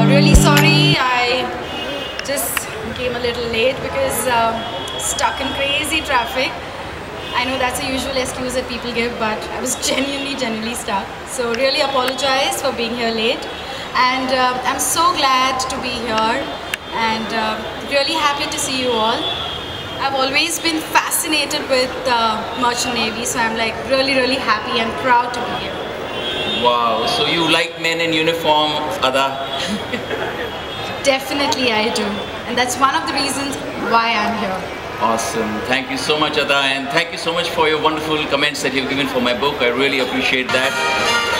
Really sorry, I just came a little late because stuck in crazy traffic. I know that's a usual excuse that people give, but I was genuinely stuck. So really apologize for being here late, and I'm so glad to be here and really happy to see you all. I've always been fascinated with Merchant Navy, so I'm like really happy and proud to be here. Wow, so you like men in uniform, Adaa? Definitely I do, and that's one of the reasons why I'm here. Awesome. Thank you so much, Adaa, and thank you so much for your wonderful comments that you've given for my book. I really appreciate that.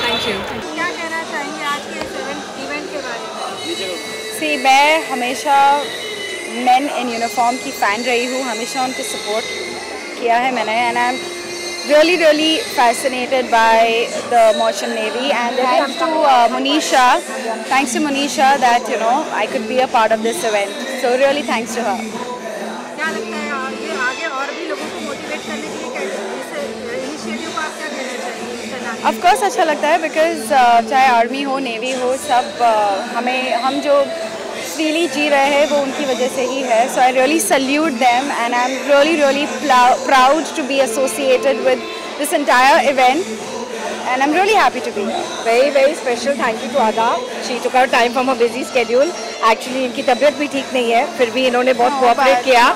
Thank you. क्या कहना चाहेंगे आज के event के बारे में? See, मैं हमेशा men in uniform की fan रही हूँ, हमेशा उनको support किया है मैंने, and I'm really fascinated by the Merchant Navy, and thanks to Monisha that I could be a part of this event. So really thanks to her. क्या लगता है ये आगे और भी लोगों को मोटिवेट करने के लिए इस इनिशिएटिव को आप क्या कहना चाहेंगे? Of course अच्छा लगता है because चाहे आर्मी हो, नेवी हो, सब हम जो freely जी रहे हैं वो उनकी वजह से ही है. So I really salute them, and I'm really proud to be associated with this entire event, and I'm really happy to be here. Very special thank you to Adaa. She took out time from her busy schedule. Actually इनकी तबीयत भी ठीक नहीं है, फिर भी इन्होंने बहुत cooperate किया,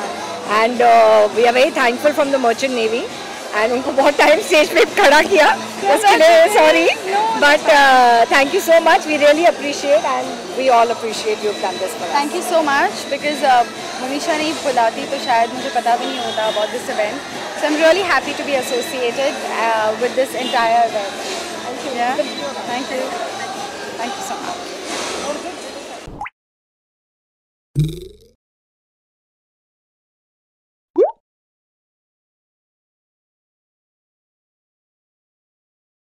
and we are very thankful from the Merchant Navy. And उनको बहुत टाइम स्टेज पे खड़ा किया, उसके लिए sorry, but thank you so much. We really appreciate, and we all appreciate you've done this for us. Thank you so much, because Monisha नहीं बुलाती तो शायद मुझे पता भी नहीं होता about this event. So I'm really happy to be associated with this entire event. Thank you. Yeah. Thank you. Thank you so much.